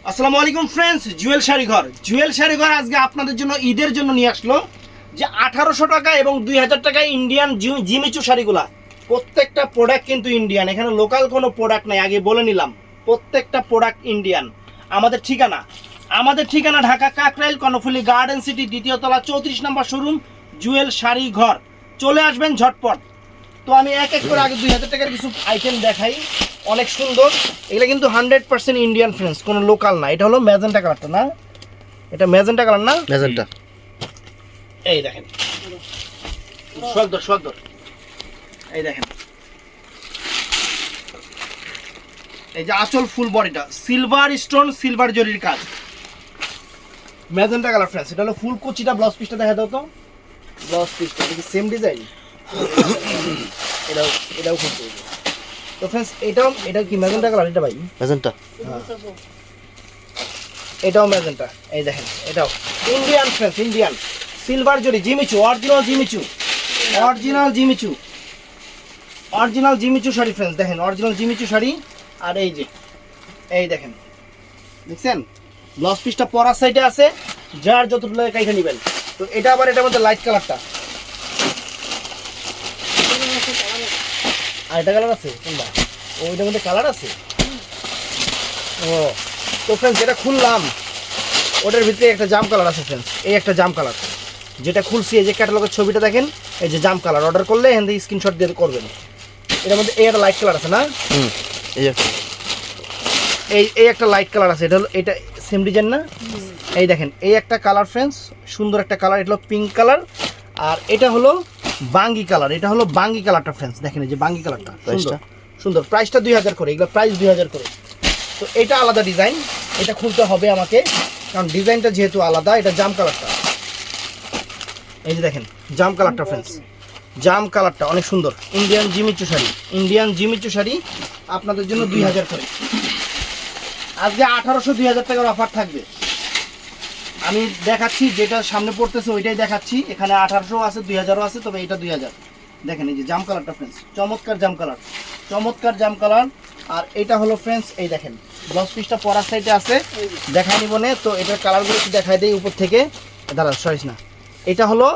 আসসালামু আলাইকুম ফ্রেন্ডস, জুয়েল শাড়িঘর আজকে আপনাদের জন্য ঈদের জন্য নিয়ে আসলো যে 1800 টাকা এবং 2000 টাকায় ইন্ডিয়ান জিমিচু শাড়িগুলা। প্রত্যেকটা প্রোডাক্ট কিন্তু ইন্ডিয়ান, এখানে লোকাল কোনো প্রোডাক্ট নাই, আগে বলে নিলাম। প্রত্যেকটা প্রোডাক্ট ইন্ডিয়ান। আমাদের ঠিকানা ঢাকা কাকরাইল কর্ণফুলী গার্ডেন সিটি, দ্বিতীয় তলা, 34 নম্বর শোরুম, জুয়েল শাড়িঘর। চলে আসবেন ঝটপট। তো আমি এক এক করে আগে 2000 টাকার কিছু আইটেম দেখাই, অনেক সুন্দর। এগুলো কিন্তু 100% ইন্ডিয়ান ফ্রেন্ডস, কোনো লোকাল না। এটা হলো ম্যাজেন্টা কালারটা, না এটা ম্যাজেন্টা কালার না? ম্যাজেন্টা। এই দেখেন, সোয়াগদর এই দেখেন, এই যে আঁচল ফুল বডিটা সিলভার স্টোন, সিলভার জরির কাজ, ম্যাজেন্টা কালার ফ্রেন্ডস। এটা হলো ফুল কুচিটা, ব্লাউজ পিসটা দেখা দাও তো। ব্লাউজ পিসটা কি সেম ডিজাইন? এটাও খুব সুন্দর। তো ফ্রেন্ডস এটা কি ম্যাজেন্টা কালার? এটা ভাই ম্যাজেন্টা। এটাও ম্যাজেন্টা। এই দেখেন, এটাও ইন্ডিয়ান ফ্রেন্ডস, ইন্ডিয়ান সিলভার জরি, Jimmy Choo, original Jimmy Choo sari friends. দেখেন অরিজিনাল জিমিচু শাড়ি। আর এই দেখেন, দেখছেন ব্লাউজ পিসটা পরার সাইডে আছে, যার যতটুকু লাগে কাইটা নেবেন। তো এটা আবার এটার মধ্যে লাইট কালারটা, আর এটা কালার আছে কোনটা? ওইটার মধ্যে কালার আছে। ও তো ফ্রেন্ডস, যেটা খুললাম ওটার ভিতরে একটা জাম কালার আছে ফ্রেন্ডস। এই একটা জাম কালার যেটা খুলছি, এই যে ক্যাটালগের ছবিটা দেখেন, এই যে জাম কালার। অর্ডার করলে এখান থেকে স্ক্রিনশট দিয়ে করবেন। এটার মধ্যে এই একটা লাইট কালার আছে না? এই একটা লাইট কালার আছে। এটা হলো, এটা সেম ডিজাইন না? এই দেখেন, এই একটা কালার ফ্রেন্ডস, সুন্দর একটা কালার। এটা হলো পিঙ্ক কালার। আর এটা হলো বাঙ্গি কালার। এটা হলো বাঙ্গি কালারটা ফ্রেন্ডস। দেখেন এই যে বাঙ্গি কালারটা সুন্দর। প্রাইসটা 2000 করে, এগুলো প্রাইস 2000 করে। তো এটা আলাদা ডিজাইন, এটা খুলতে হবে আমাকে, কারণ ডিজাইনটা যেহেতু আলাদা। এটা জাম কালারটা, এই যে দেখেন জাম কালারটা ফ্রেন্ডস, জাম কালারটা অনেক সুন্দর। ইন্ডিয়ান জিমিচু শাড়ি আপনাদের জন্য 2000 করে। আজকে 1800-2000 টাকার অফার থাকবে। আমি দেখাচ্ছি যেটা সামনে পড়তেছে ওইটাই দেখাচ্ছি। এখানে 1800 আছে, 2000 আছে, তবে এটা 2000। দেখেন এই যে জাম কালারটা ফ্রেন্ডস, চমৎকার জাম কালার। আর এটা হলো ফ্রেন্ডস, এই দেখেন ব্লাউজ পিসটা পরার সাইডে আছে, দেখাই নিব না। তো এটার কালারগুলো একটু দেখাই দেই উপর থেকে। দাঁড়া সরিস না, এটা হলো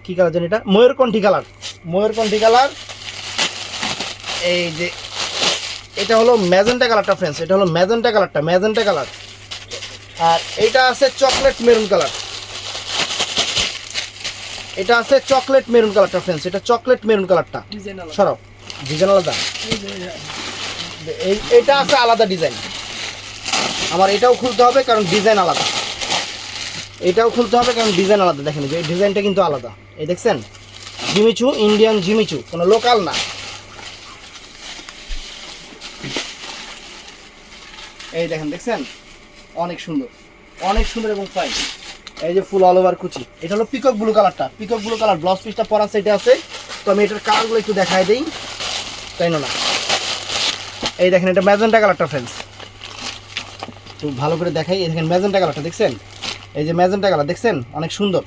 কি কালার জানি? এটা ময়ূরকণ্ঠী কালার। এই যে এটা হলো ম্যাজেন্টা কালারটা ফ্রেন্ডস। এটা হলো ম্যাজেন্টা কালার। আর এটা আছে চকলেট মেরুন কালার। এটা আছে চকলেট মেরুন কালারটা ফ্রেন্ডস। এটা চকলেট মেরুন কালারটা সরাও, ডিজাইন আলাদা। এটা আছে আলাদা ডিজাইন। আমার এটাও খুলতে হবে কারণ ডিজাইন আলাদা। দেখেন এই ডিজাইনটা কিন্তু আলাদা। এই দেখছেন, জিমিচু, ইন্ডিয়ান জিমিচু, কোনো লোকাল না। এই দেখেন, দেখছেন অনেক সুন্দর এবং ফাইন। এই যে ফুল অল ওভার কুচি। এটা হলো পিকক ব্লু কালার। ব্লাউজ পিসটা পরার সাইডে আছে। তো আমি এটার কালারগুলো একটু দেখাই দিই, তাই না? এই দেখেন, এটা ম্যাজেন্টা কালারটা ফ্রেন্ডস, খুব ভালো করে দেখাই। এই দেখেন ম্যাজেন্টা কালারটা দেখছেন, এই যে ম্যাজেন্টা কালার দেখছেন, অনেক সুন্দর।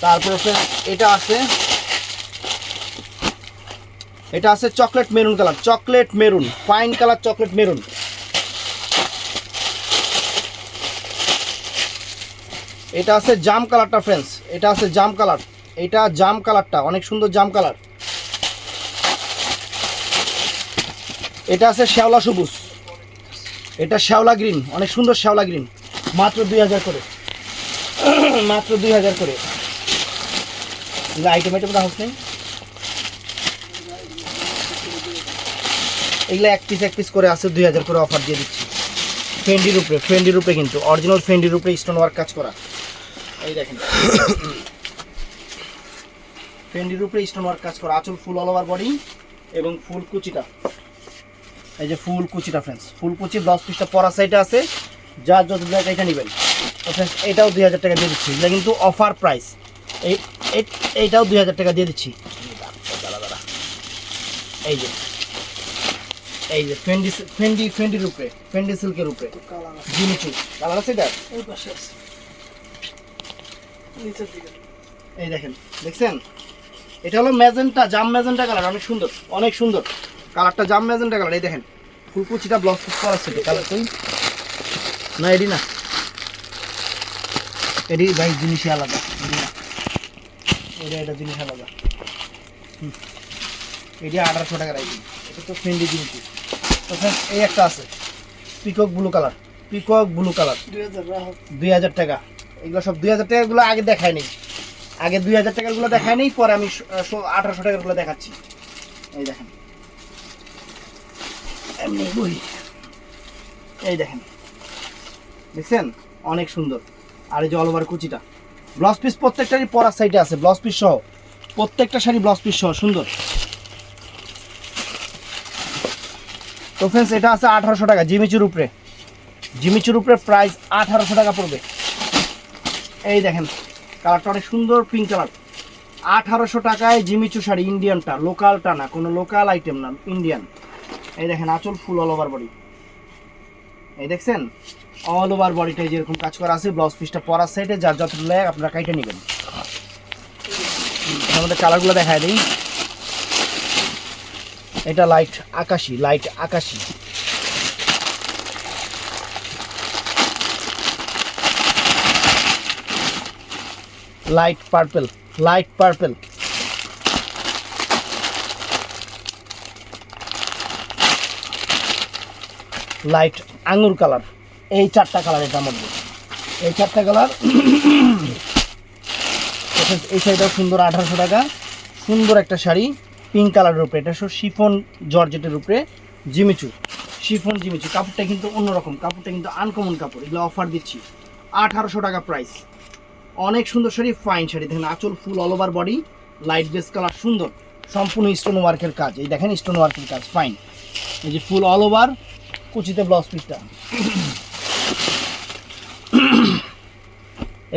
তারপরে এটা আছে chocolate maroon colour, fine colour, chocolate maroon. এটা আছে জাম কালারটা ফ্রেন্ডস, এটা জাম কালারটা অনেক সুন্দর, জাম কালার। এটা আছে শ্যাওলা সবুজ, এটা শ্যাওলা গ্রিন, অনেক সুন্দর শ্যাওলা গ্রিন। মাত্র 2000 করে, আইটেম হাউস নেই। এগুলো এক পিস করে আছে, 2000 করে অফার দিয়ে দিচ্ছি। ফেন্ডির উপরে কিন্তু অরিজিনাল ফেন্ডির উপরে স্টোন ওয়ার্ক কাজ করা। এই দেখেন ফেন্ডির উপরে স্টোন ওয়ার্ক কাজ করা, আঁচল ফুল অল ওভার বডি এবং ফুল কুচিটা। এই যে ফুল কুচিটা ফ্রেন্ডস, ফুল কুচি। ব্লাউজ পিসটা পরা সাইডে আছে, যার যত জায়গায় এটা নেবেন। তো ফ্রেন্ডস এটাও 2000 টাকা দিয়ে দিচ্ছি। এটা কিন্তু অফার প্রাইস। এইটাও 2000 টাকা দিয়ে দিচ্ছি। এই যে ফেন্ডির উপরে, ফেন্ডি সিল্কের উপরে জিমিচু কালার আছে। এটা এই দেখেন, দেখছেন এটা হলো ম্যাজেন্টা, জাম ম্যাজেন্টা কালার, অনেক সুন্দর কালারটা, জাম ম্যাজেন্টা কালার। এই দেখেন ফুলকুচিটা ব্লাউজ পিস করা আছে, কালার কই না এডি না, এডি ভাই জিনিসই আলাদা, এটা জিনিস আলাদা। এটি 1800 টাকা রাখি, এটা তো ফ্রেন্ডলি জিনিস। তো ফ্রেন্ডস এই একটা আছে peacock blue colour, peacock blue colour 2000 টাকা। এগুলো সব 2000 টাকাগুলো আগে দেখায়নি, আগে 2000 টাকাগুলো দেখায়নি, পরে আমি 1800 টাকাগুলো দেখাচ্ছি। এই দেখেন এমনি বই, এই দেখেন দেখছেন অনেক সুন্দর। আর এই যে অল ওভার কুচিটা ব্লাউজ পিস প্রত্যেকটারই পরার সাইডে আছে, ব্লাউজ পিস সহ প্রত্যেকটা শাড়ি ব্লাউজ পিস সহ সুন্দর। তো ফ্রেন্ডস এটা আছে 1800 টাকা জিমিচুর উপরে, জিমিচুর উপরে প্রাইস 1800 টাকা পড়বে। এই দেখেন কালারটা অনেক সুন্দর, পিঙ্ক কালার। 1800 টাকায় জিমিচু শাড়ি, ইন্ডিয়ানটা, লোকালটা না, কোনো লোকাল আইটেম না, ইন্ডিয়ান। এই দেখেন আঁচল ফুল অল ওভার বডি, এই দেখছেন অল ওভার বডিটাই যেরকম কাজ করা আছে, ব্লাউজ পিসটা পরার সাইডে যার যত লাগে আপনারা কাইটে নেবেন। আমাদের কালারগুলো দেখায় দিই। এটা লাইট আকাশি, লাইট আকাশি, light purple, light purple, light আঙ্গুর কালার। এই চারটা কালার এটার মধ্যে, এই চারটা কালার। এই শাড়িটাও সুন্দর, 1800 টাকা। সুন্দর একটা শাড়ি পিঙ্ক কালারের উপরে, এটা শিফন জর্জেটের উপরে জিমিচু, শিফন জিমিচু। কাপড়টা কিন্তু অন্যরকম, কাপড়টা কিন্তু আনকমন কাপড়। এগুলো অফার দিচ্ছি 1800 টাকা প্রাইস। অনেক সুন্দর শাড়ি, ফাইন শাড়ি। দেখেন আঁচল ফুল all over body, light base colour, সুন্দর, সম্পূর্ণ স্টোন ওয়ার্কের কাজ। এই দেখেন স্টোন ওয়ার্কের কাজ, ফাইন। এই যে ফুল অল ওভার কুচিতে ব্লাউজ পিসটা।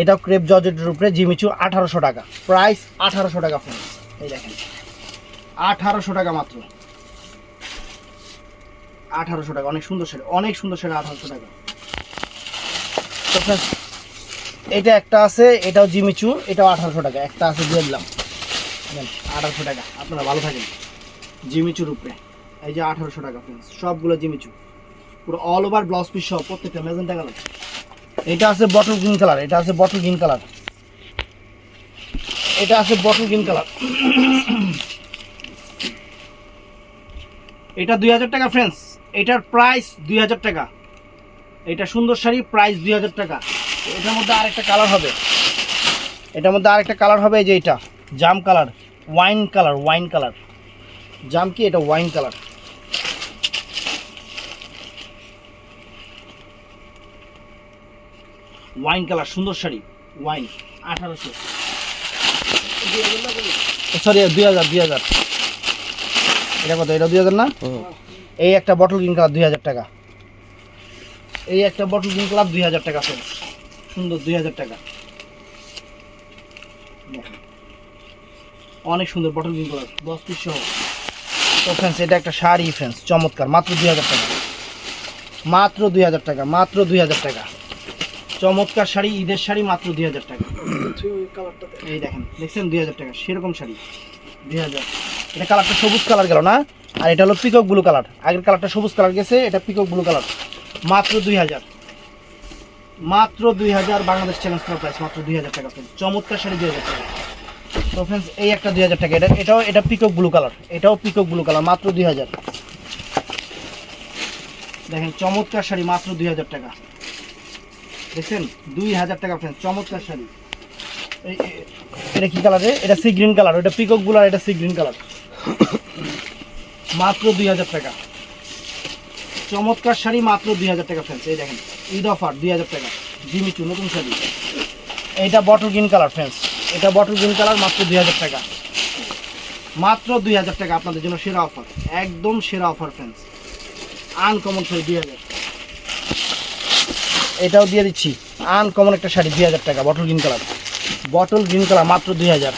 এটাও ক্রেপ জর্জেটের উপরে জিমিচু, 1800 টাকা প্রাইস, 1800 টাকা ফ্রেন্ডস। এই দেখেন 1800 টাকা মাত্র, 1800 টাকা। অনেক সুন্দর শাড়ি, অনেক সুন্দর শাড়ি, 1800 টাকা। তো ফ্রেন্ডস এটা একটা আছে, এটাও জিমিচু, এটাও 1800 টাকা। একটা আছে দিয়ে দিলাম 1800 টাকা। আপনারা ভালো থাকেন। জিমিচুর উপরে এই যে 1800 টাকা ফ্রেন্ডস, সবগুলো জিমিচু, পুরো অল ওভার ব্লাউজ পিস সহ প্রত্যেকটা ম্যাজেন্টা কালার। এটা আছে বটল গ্রিন কালার, এটা আছে বটল গ্রিন কালার, এটা আছে বটল গ্রিন কালার। এটা 2000 টাকা ফ্রেন্ডস, এটার প্রাইস 2000 টাকা। এটা সুন্দর শাড়ি, প্রাইস 2000 টাকা। এটার মধ্যে আরেকটা কালার হবে, এটার মধ্যে আরেকটা কালার হবে, এই যে এটা জাম colour, wine colour, wine colour. জাম কি, এটা ওয়াইন কালার। ওয়াইন কালার সুন্দর শাড়ি, ওয়াইন 1800, সরি 2000। এটা কত? এটা 2000 না? এই একটা বটল গ্রিন কালার 2000 টাকা। এই একটা বটল গ্রিন কালার 2000 টাকা ফ্রেন্ডস, সুন্দর 2000 টাকা। অনেক সুন্দর বটল গ্রিন কালার, 10 পিস সহ। তো ফ্রেন্ডস এটা একটা শাড়ি ফ্রেন্ডস, চমৎকার, মাত্র 2000 টাকা, মাত্র 2000 টাকা, মাত্র 2000 টাকা। চমৎকার শাড়ি, ঈদের শাড়ি, মাত্র 2000 টাকা। এই দেখেন, দেখছেন 2000 টাকা সেরকম শাড়ি 2000। এটা কালারটা সবুজ কালার গেল না, আর এটা হলো পিকক ব্লু কালার। আগের কালারটা সবুজ কালার গেছে, এটা পিকক ব্লু কালার। মাত্র 2000, মাত্র 2000 বাংলাদেশ চ্যালেঞ্জ করা প্রাইস, মাত্র 2000 টাকা। চমৎকার শাড়ি 2000 টাকা। তো ফ্রেন্ডস এই একটা 2000 টাকা। এটা পিকক ব্লু কালার, এটাও পিকক ব্লু কালার, মাত্র 2000। দেখেন চমৎকার শাড়ি, মাত্র 2000 টাকা। দেখছেন 2000 টাকা ফ্রেন্ডস, চমৎকার শাড়ি। এটা কি কালারে? এটা সি গ্রিন কালার, এটা পিকক ব্লু আর এটা সি গ্রিন কালার, মাত্র 2000 টাকা। চমৎকার শাড়ি, মাত্র 2000 টাকা ফ্রেন্ডস। এই দেখেন ঈদ অফার 2000 টাকা, জিমিচু নতুন শাড়ি। এইটা বটল গ্রিন কালার ফ্রেন্ডস, এটা বটল গ্রিন কালার, মাত্র 2000 টাকা, মাত্র 2000 টাকা। আপনাদের জন্য সেরা অফার, একদম সেরা অফার ফ্রেন্ডস, আনকমন শাড়ি 2000। এটাও দিয়ে দিচ্ছি আনকমন একটা শাড়ি 2000 টাকা, bottle green colour, bottle green colour, মাত্র 2000।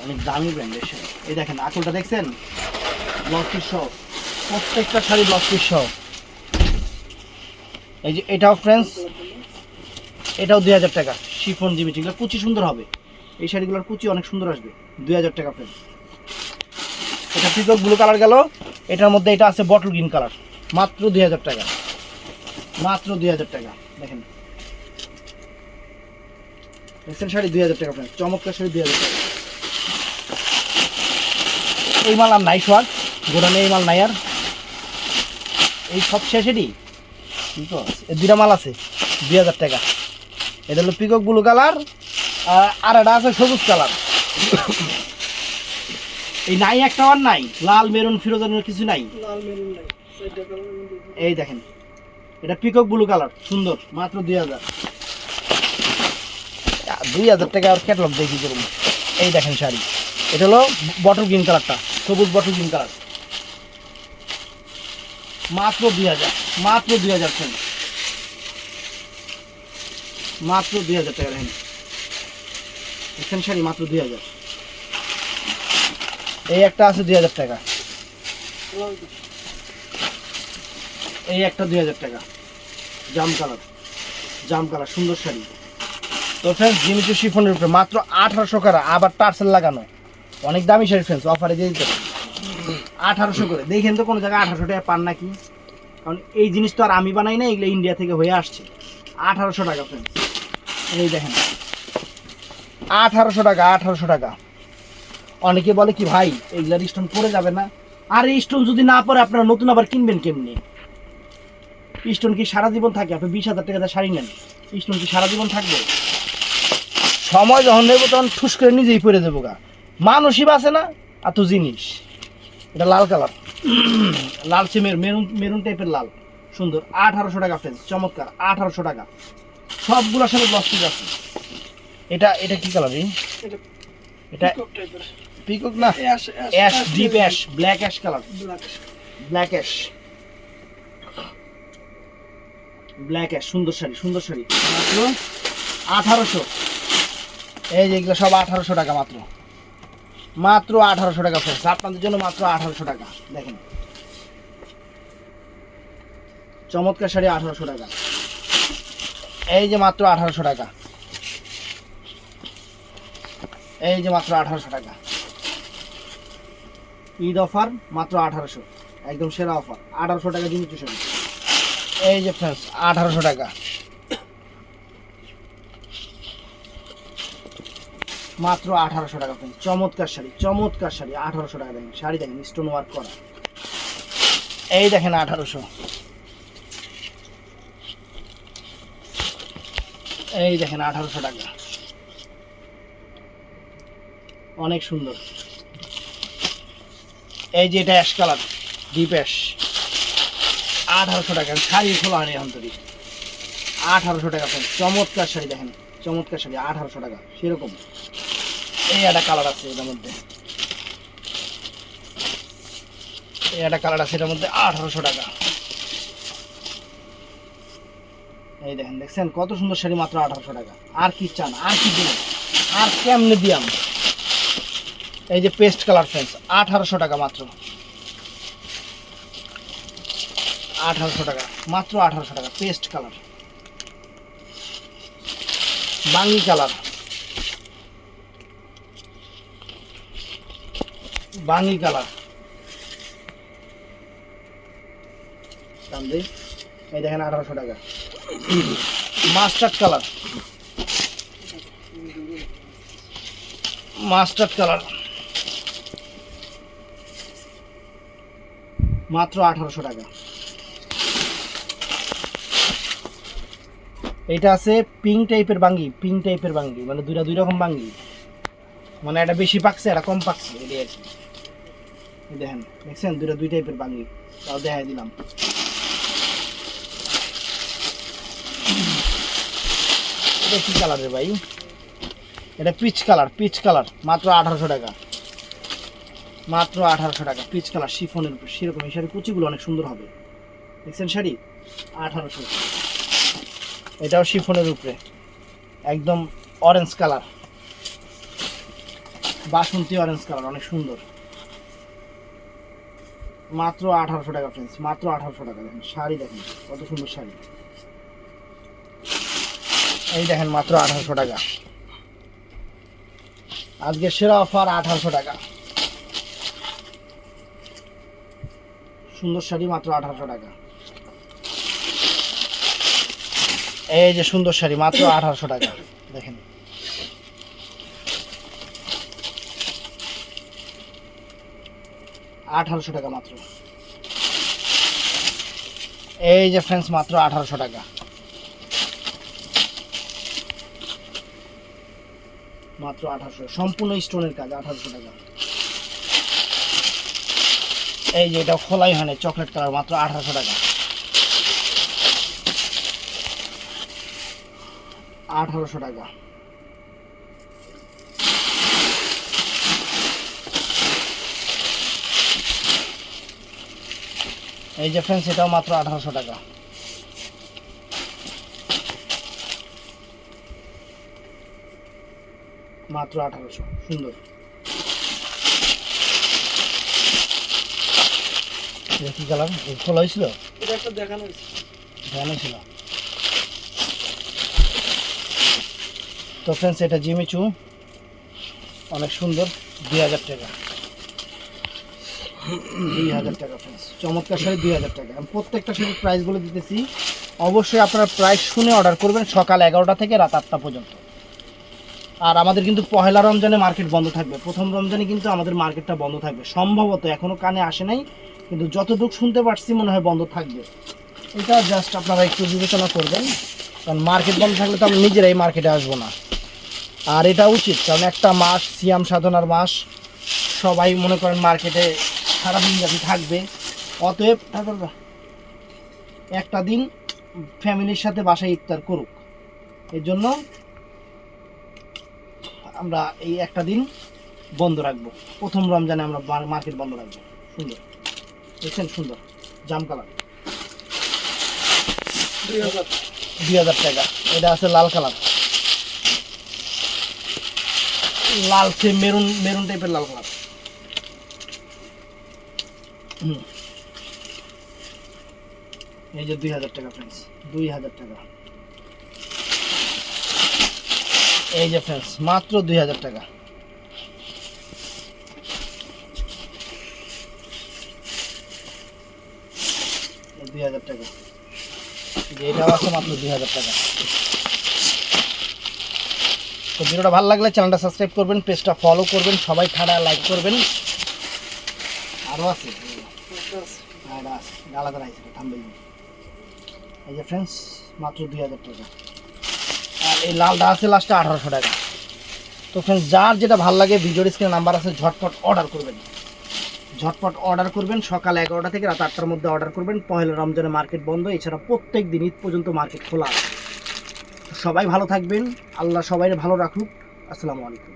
অনেক দামি ব্র্যান্ডের শাড়ি। এই দেখেন আঁচলটা দেখছেন, ব্লাউজ পিস সহ, প্রত্যেকটা শাড়ি ব্লাউজ পিস সহ। এই যে এটাও ফ্রেন্ডস, এটাও 2000 টাকা, শিফন জিমিচু। এগুলো কুচি সুন্দর হবে, এই শাড়িগুলোর কুচি অনেক সুন্দর আসবে, 2000 টাকা ফ্রেন্ডস। এটা পিকক ব্লু কালার গেল, এটার মধ্যে এটা আছে বটল গ্রিন কালার, মাত্র 2000 টাকা। মাত্র 2000 টাকা। দেখেন দেখছেন শাড়ি 2000 টাকা ফ্রেন্ডস, চমৎকার শাড়ি 2000 টাকা। এই মাল আর নাই সোয়াগ, গোডানে এই মাল নাই আর, এই সব শেষেরই এই দুটা মাল আছে 2000 টাকা। এটা হলো পিকক ব্লু কালার, আর এটা আছে সবুজ কালার। এই নাই একটা আর নাই, লাল মেরুন ফিরোজানের কিছু নাই, লাল মেরুন নাই। এই দেখেন এটা পিকক ব্লু কালার সুন্দর, মাত্র 2000। 2000 টাকা আর ক্যাটালগ দেখি করুন। এই দেখেন শাড়ি, এটা হলো বটল গ্রিন কালারটা, সবুজ বটল গ্রিন কালার, মাত্র 2000, মাত্র 2000 ফ্রেন্ড, মাত্র 2000 টাকা। দেখেন দেখেন শাড়ি মাত্র 2000। এই একটা আছে 2000 টাকা, এই একটা 2000 টাকা, জাম কালার, জাম কালার সুন্দর শাড়ি। তো ফ্রেন্ডস জিমিচু শিফনের উপরে মাত্র 1800 টাকা, আবার টার্সেল লাগানো, অনেক দামি শাড়ি ফ্রেন্ডস, অফারে দিয়ে দিতে 1800 করে। দেখেন তো কোনো জায়গায় 1800 টাকা পান নাকি, কারণ এই জিনিস তো আর আমি বানাই না, এগুলো ইন্ডিয়া থেকে হয়ে আসছে। 1800 টাকা ফ্রেন্ডস, এই দেখেন 1800 টাকা, 1800 টাকা। অনেকে বলে কি ভাই এগুলার স্টোন পরে যাবে না, আর এই স্টোন যদি না পরে আপনারা নতুন আবার কিনবেন কেমনি? স্টোন কি সারা জীবন থাকে? আপনি 20,000 টাকা দিয়ে শাড়ি নেন, স্টোন কি সারা জীবন থাকবে? সময় যখন নেবো তখন ঠুস করে নিজেই পরে দেবো গা, মানুষই বাঁচে না এত জিনিস। এটা লাল কালার, লাল সিমের মেরুন, মেরুন টাইপের লাল, সুন্দর, 1800 টাকা ফ্রেন্ডস, চমৎকার 1800 টাকা। সবগুলোর সাথে ব্লাউজ পিস আছে। এটা এটা কি কালার? এটা পিকক না, ash, deep ash, black ash colour, black ash, black ash, সুন্দর শাড়ি, সুন্দর শাড়ি, মাত্র 1800। এই যে এগুলো সব 1800 টাকা মাত্র, মাত্র 1800 টাকা ফ্রেন্ডস, আপনাদের জন্য মাত্র 1800 টাকা। দেখেন চমৎকার শাড়ি 1800 টাকা, এই যে মাত্র 1800 টাকা, এই যে মাত্র 1800 টাকা। ঈদ অফার মাত্র 1800, একদম সেরা অফার, 1800 টাকা জিনিস শাড়ি। এই যে ফ্রেন্ডস 1800 টাকা, মাত্র 1800 টাকা ফ্রেন্ডস, চমৎকার শাড়ি, চমৎকার শাড়ি 1800 টাকা। দেখেন শাড়ি দেখেন স্টোন ওয়ার্ক করা, এই দেখেন 1800, এই দেখেন 1800 টাকা, অনেক সুন্দর। এই যে এটা অ্যাশ কালার, ডিপ অ্যাশ, 1800 টাকা। শাড়ি খোলা হয়নি এখন তৈরি, 1800 টাকা ফ্রেন্ডস, চমৎকার শাড়ি দেখেন, চমৎকার শাড়ি 1800 টাকা সেরকম। এই একটা কালার আছে এটার মধ্যে, এই একটা কালার আছে এটার মধ্যে, 1800 টাকা। এই দেখেন দেখছেন কত সুন্দর শাড়ি, মাত্র 1800 টাকা। আর কি চান, আর কি দিন, আর কেমনে দিয়াম? এই যে পেস্ট কালার ফ্রেন্ডস, 1800 টাকা মাত্র, 1800 টাকা, মাত্র 1800 টাকা। পেস্ট কালার, বাঙ্গি কালার, বাঙ্গি কালার, দাম দিই, এই দেখেন 1800 টাকা। মাস্টার্ড কালার, মাস্টার্ড কালার, মাত্র 1800 টাকা। এটা আছে পিঙ্ক টাইপের বাঙ্গি, পিঙ্ক টাইপের বাঙ্গি, মানে দুই রকম বাঙ্গি, মানে এটা বেশি পাকছে এটা কম পাকছে, এটাই আর কি। দেখেন দেখছেন দুই টাইপের বাঙ্গি, তাও দেখাই দিলাম। এটা কি কালার রে ভাই? এটা পিচ কালার, পিচ কালার, মাত্র 1800 টাকা, মাত্র 1800 টাকা। পিচ কালার শিফনের উপর, সেরকম এই শাড়ি কুচিগুলো অনেক সুন্দর হবে। দেখছেন শাড়ি 1800। এটাও শিফনের উপরে, একদম অরেঞ্জ কালার, বাসন্তী অরেঞ্জ কালার, অনেক সুন্দর, মাত্র 1800 টাকা ফ্রেন্ডস, মাত্র 1800 টাকা। দেখেন শাড়ি দেখেন কত সুন্দর শাড়ি, এই দেখেন মাত্র 1800 টাকা। আজকে সেরা অফার 1800 টাকা, সুন্দর শাড়ি মাত্র 1800 টাকা। এই যে সুন্দর শাড়ি মাত্র 1800 টাকা দেখেন। আঠারোশো টাকা মাত্র। এই যে ফ্রেন্ডস মাত্র 1800 টাকা, মাত্র 1800, সম্পূর্ণ স্টোনের কাজ, 1800 টাকা। এই যে এটা খোলাই হয় না, চকলেট কালার, মাত্র 1800 টাকা, 1800 টাকা। এই যে ফ্রেন্ডস এটাও মাত্র 1800 টাকা, মাত্র 1800, সুন্দর। কি কালার খোলা হয়েছিল, এটা একটা দেখানো হয়েছে, দেখানো ছিল। তো ফ্রেন্ডস এটা জিমিচু, অনেক সুন্দর, 2000 টাকা, 2000 টাকা ফ্রেন্ডস, চমৎকার শাড়ি 2000 টাকা। আমি প্রত্যেকটা শাড়ির প্রাইস বলে দিতেছি, অবশ্যই আপনারা প্রাইস শুনে অর্ডার করবেন সকাল 11টা থেকে রাত 8টা পর্যন্ত। আর আমাদের কিন্তু পহেলা রমজানে মার্কেট বন্ধ থাকবে, প্রথম রমজানে কিন্তু আমাদের মার্কেটটা বন্ধ থাকবে সম্ভবত, এখনও কানে আসে নাই, কিন্তু যতটুকু শুনতে পারছি মনে হয় বন্ধ থাকবে। এটা জাস্ট আপনারা একটু বিবেচনা করবেন, কারণ মার্কেট বন্ধ থাকলে তো আমরা নিজেরাই মার্কেটে আসবো না। আর এটা উচিত, কারণ একটা মাস সিয়াম সাধনার মাস, সবাই মনে করেন মার্কেটে সারাদিন যাতে থাকবে, অতএব একটা দিন ফ্যামিলির সাথে বাসায় ইফতার করুক, এর জন্য আমরা এই একটা দিন বন্ধ রাখবো, প্রথম রমজানে আমরা মার্কেট বন্ধ রাখবো। সুন্দর দেখছেন, সুন্দর জাম কালার, 2000 টাকা। এটা আছে লাল কালার, লাল সে মেরুন, মেরুন টাইপের লাল কালার। এই যে 2000 টাকা ফ্রেন্ডস, 2000 টাকা। এই যে ফ্রেন্ডস মাত্র 2000 টাকা, এই 2000 টাকা। এটাও আছে মাত্র 2000 টাকা। তো ভিডিওটা ভালো লাগলে চ্যানেলটা সাবস্ক্রাইব করবেন, পেজটা ফলো করবেন, সবাই খাড়া লাইক করবেন। আরও আছে, আলাদা আছে, থামবে। এই যে ফ্রেন্ডস মাত্র 2000 টাকা। আর এই লালটা আছে লাস্টে 1800 টাকা। তো ফ্রেন্ডস যার যেটা ভালো লাগে ভিডিওর স্ক্রিনে নাম্বার আছে, ঝটপট অর্ডার করবেন, ঝটপট অর্ডার করবেন, সকাল 11টা থেকে রাত 8টার মধ্যে অর্ডার করবেন। পহেলা রমজানে মার্কেট বন্ধ, এছাড়া প্রত্যেক দিন ঈদ পর্যন্ত মার্কেট খোলা আছে। সবাই ভালো থাকবেন, আল্লাহ সবাই ভালো রাখুক। আসসালামু আলাইকুম।